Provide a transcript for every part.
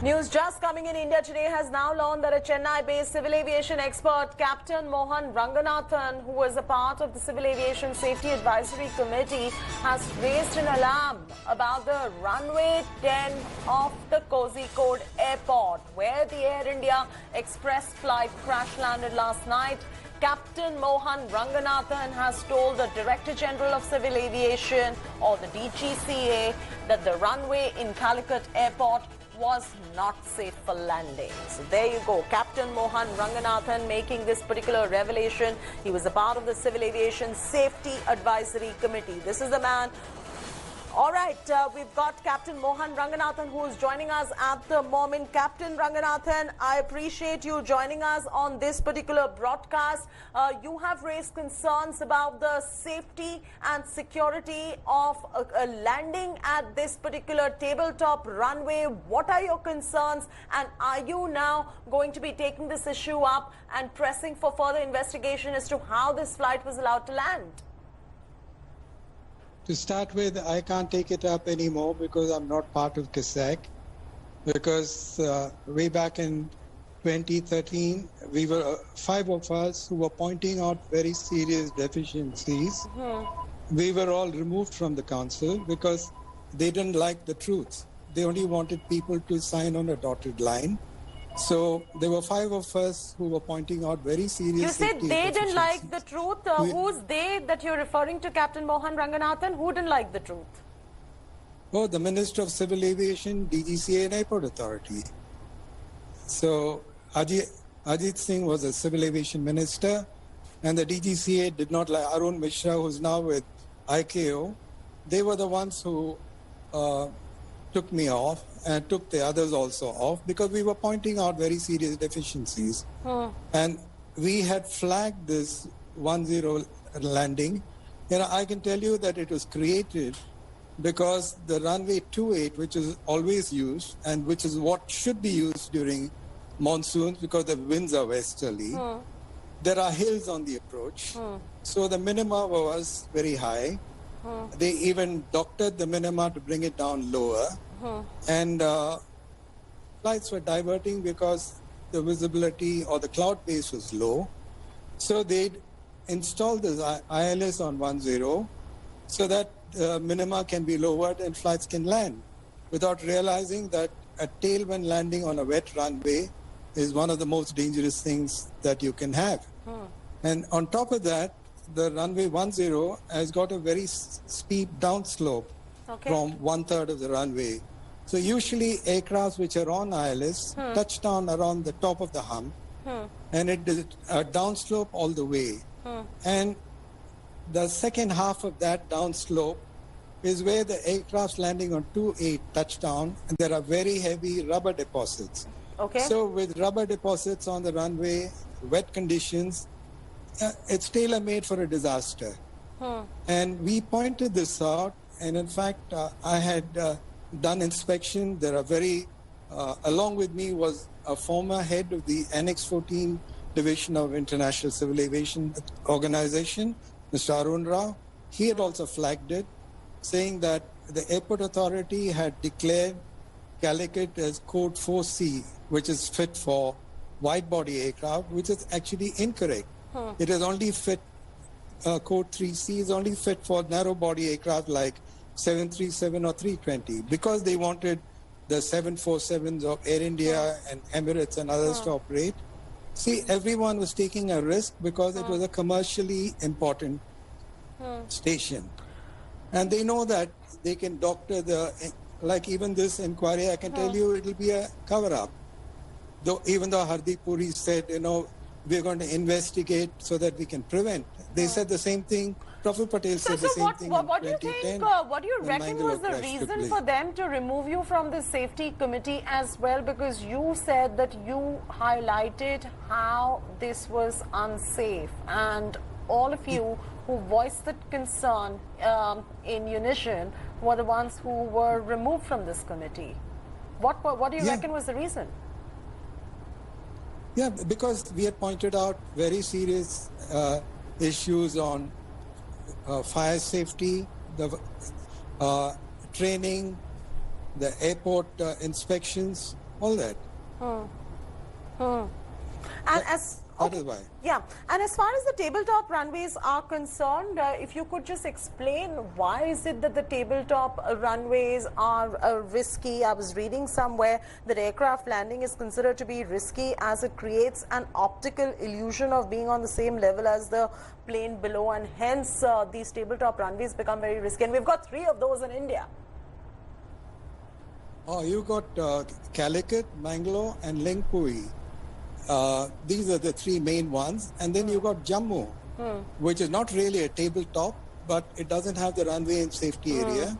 News just coming in. India Today has now learned that a Chennai-based civil aviation expert, Captain Mohan Ranganathan, who was a part of the Civil Aviation Safety Advisory Committee, has raised an alarm about the runway 10 of the Kozhikode Airport, where the Air India Express flight crash landed last night. Captain Mohan Ranganathan has told the Director General of Civil Aviation, or the DGCA, that the runway in Calicut Airport was not safe for landing. So there you go, Captain Mohan Ranganathan making this particular revelation. He was a part of the Civil Aviation Safety Advisory Committee. This is the man. All right, we've got Captain Mohan Ranganathan, who is joining us at the moment. Captain Ranganathan, I appreciate you joining us on this particular broadcast. You have raised concerns about the safety and security of a landing at this particular tabletop runway. What are your concerns, and are you now going to be taking this issue up and pressing for further investigation as to how this flight was allowed to land? To start with, I can't take it up anymore because I'm not part of CASAC. Because way back in 2013, we were 5 of us who were pointing out very serious deficiencies. We were all removed from the council because they didn't like the truth. They only wanted people to sign on a dotted line. So there were 5 of us who were pointing out very serious. You said they didn't like the truth. Who's they that you're referring to, Captain Mohan Ranganathan? Who didn't like the truth? Oh, the Minister of Civil Aviation, DGCA and Airport Authority. So Ajit Singh was a Civil Aviation Minister, and the DGCA did not like Arun Mishra, who's now with ICAO. They were the ones who took me off and took the others also off because we were pointing out very serious deficiencies. And we had flagged this 1-0 landing. You know, I can tell you that it was created because the runway 28, which is always used and which is what should be used during monsoons because the winds are westerly, there are hills on the approach. So the minima was very high. They even doctored the minima to bring it down lower. And flights were diverting because the visibility or the cloud base was low. So they installed this ILS on 1-0 so that minima can be lowered and flights can land without realizing that a tailwind landing on a wet runway is one of the most dangerous things that you can have. And on top of that, the runway 10 has got a very steep downslope from 1/3 of the runway. So usually aircrafts which are on ILS touch down around the top of the hump, and it is a downslope all the way. And the second half of that downslope is where the aircrafts landing on 28 touch down, and there are very heavy rubber deposits. So with rubber deposits on the runway, wet conditions, it's tailor-made for a disaster. And we pointed this out, and in fact, I had done inspection. There are along with me was a former head of the Annex 14 Division of International Civil Aviation Organization, Mr. Arun Rao. He had also flagged it, saying that the Airport Authority had declared Calicut as Code 4C, which is fit for wide-body aircraft, which is actually incorrect. It is only fit, Code 3C is only fit for narrow-body aircraft like 737 or 320 because they wanted the 747s of Air India and Emirates and others to operate. See, everyone was taking a risk because it was a commercially important station. And they know that they can doctor like even this inquiry, I can tell you it'll be a cover-up. Even though Hardeep Puri said, you know, we're going to investigate so that we can prevent. They said the same thing. Praful Patel said the same thing in 2010. What do you reckon was the reason for them to remove you from the safety committee as well? Because you said that you highlighted how this was unsafe, and all of you who voiced the concern in unison were the ones who were removed from this committee. What do you reckon was the reason? Yeah, because we had pointed out very serious issues on fire safety, the training, the airport inspections, all that. And as That is why. yeah, and as far as the tabletop runways are concerned, if you could just explain why is it that the tabletop runways are risky? I was reading somewhere that aircraft landing is considered to be risky as it creates an optical illusion of being on the same level as the plane below, and hence these tabletop runways become very risky. And we've got 3 of those in India. Oh, you got Calicut, Mangalore, and Lengpui. These are the 3 main ones. And then you got Jammu, which is not really a tabletop, but it doesn't have the runway and safety area.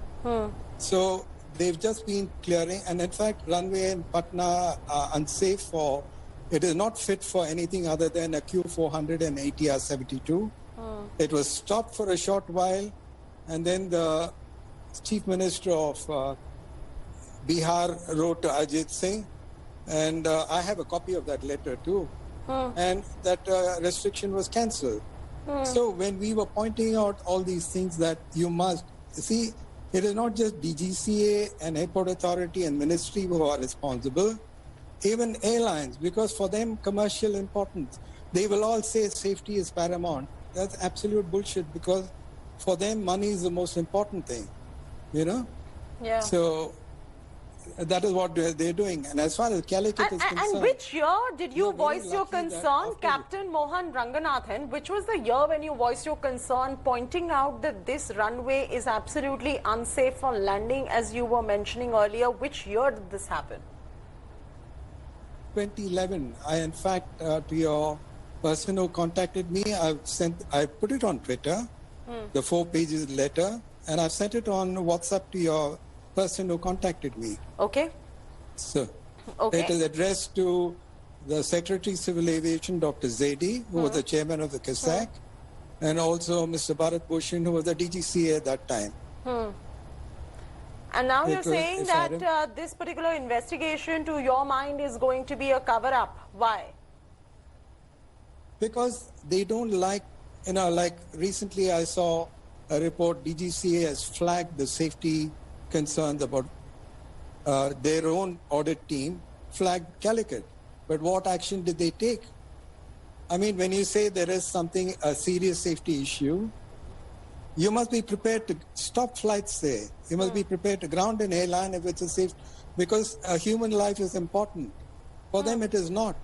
So they've just been clearing. And in fact, runway in Patna are unsafe for, it is not fit for anything other than a Q400 and ATR 72. It was stopped for a short while. And then the Chief Minister of Bihar wrote to Ajit Singh. And I have a copy of that letter too. And that restriction was cancelled. So when we were pointing out all these things that you must see, it is not just DGCA and Airport Authority and Ministry who are responsible, even airlines, because for them commercial importance, they will all say safety is paramount. That's absolute bullshit, because for them money is the most important thing, you know? Yeah. So that is what they're doing. And as far as Calicut is concerned... And which year did you very voice your lucky that concern, after Captain Mohan Ranganathan? Which was the year when you voiced your concern, pointing out that this runway is absolutely unsafe for landing, as you were mentioning earlier? Which year did this happen? 2011. In fact, to your person who contacted me, I put it on Twitter, the 4 pages letter, and I've sent it on WhatsApp to your person who contacted me. Okay. So Okay. it is addressed to the Secretary Civil Aviation, Dr. Zaidi, who was the chairman of the CASAC, and also Mr. Bharat Bhushan, who was the DGCA at that time. And now It you're was- saying if I that this particular investigation, to your mind, is going to be a cover-up. Why? Because they don't like, like recently I saw a report, DGCA has flagged the safety concerns about their own audit team, flagged Calicut. But what action did they take? I mean, when you say there is something, a serious safety issue, you must be prepared to stop flights there. You must be prepared to ground an airline if it's a safe, because a human life is important. For them, it is not,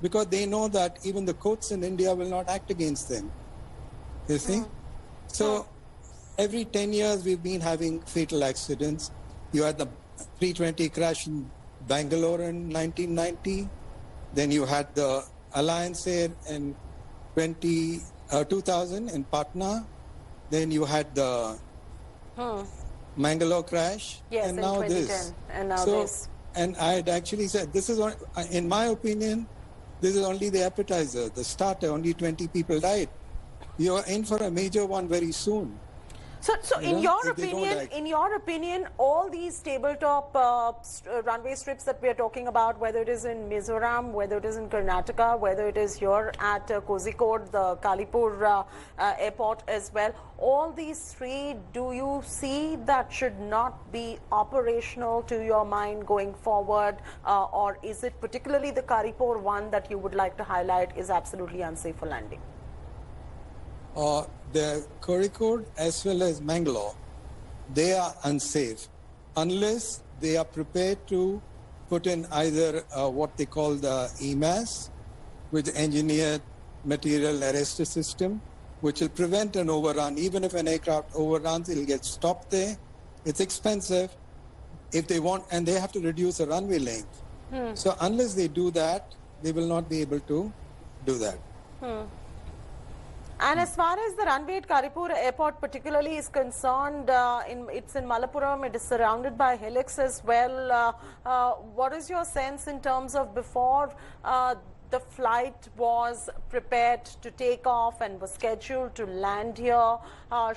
because they know that even the courts in India will not act against them. You see? So every 10 years, we've been having fatal accidents. You had the 320 crash in Bangalore in 1990. Then you had the Alliance Air in 2000 in Patna. Then you had the Mangalore crash. Yes, and in now 2010. this. And now So, this. and I had actually said, this is, in my opinion, this is only the appetizer, the starter. Only 20 people died. You're in for a major one very soon. So in your if they don't opinion, all these tabletop runway strips that we are talking about, whether it is in Mizoram, whether it is in Karnataka, whether it is here at Kozhikode, the Kalipur airport as well, all these 3, do you see that should not be operational to your mind going forward, or is it particularly the Karipur one that you would like to highlight is absolutely unsafe for landing? The Kozhikode as well as Mangalore, they are unsafe unless they are prepared to put in either what they call the EMAS, with engineered material arrestor system, which will prevent an overrun. Even if an aircraft overruns, it will get stopped there. It's expensive if they want, and they have to reduce the runway length. So unless they do that, they will not be able to do that. And as far as the runway at Karipur airport particularly is concerned, it's in Malappuram, it is surrounded by hillocks as well. What is your sense in terms of before the flight was prepared to take off and was scheduled to land here,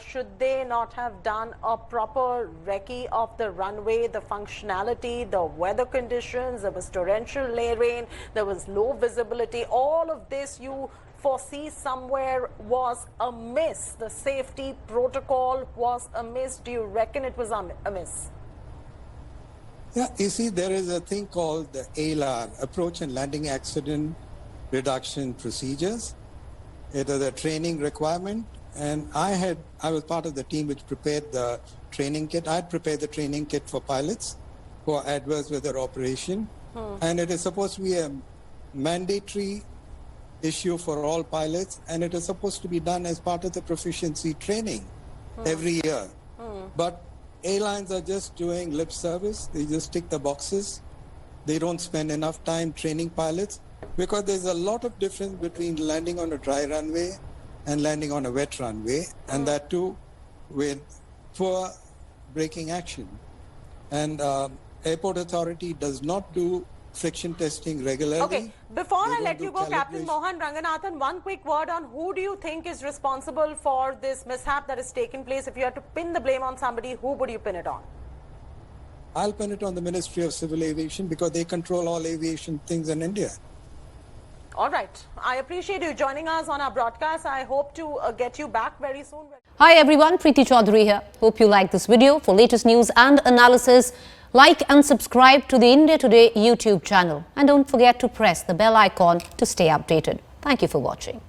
should they not have done a proper recce of the runway, the functionality, the weather conditions? There was torrential rain, there was low visibility, all of this you foresee somewhere was amiss. The safety protocol was amiss. Do you reckon it was amiss? Yeah, you see, there is a thing called the ALAR, Approach and Landing Accident Reduction Procedures. It is a training requirement, and I was part of the team which prepared the training kit. I had prepared the training kit for pilots for adverse weather operation, and it is supposed to be a mandatory issue for all pilots, and it is supposed to be done as part of the proficiency training every year. But airlines are just doing lip service. They just tick the boxes. They don't spend enough time training pilots, because there's a lot of difference between landing on a dry runway and landing on a wet runway, and that too with poor braking action. And Airport Authority does not do friction testing regularly. Okay, before They I don't let do you go, Captain calibration. Mohan Ranganathan, one quick word on who do you think is responsible for this mishap that has taken place? If you had to pin the blame on somebody, who would you pin it on? I'll pin it on the Ministry of Civil Aviation, because they control all aviation things in India. All right. I appreciate you joining us on our broadcast. I hope to get you back very soon. Hi everyone, Preeti Chaudhary here. Hope you like this video. For latest news and analysis, like and subscribe to the India Today YouTube channel. And don't forget to press the bell icon to stay updated. Thank you for watching.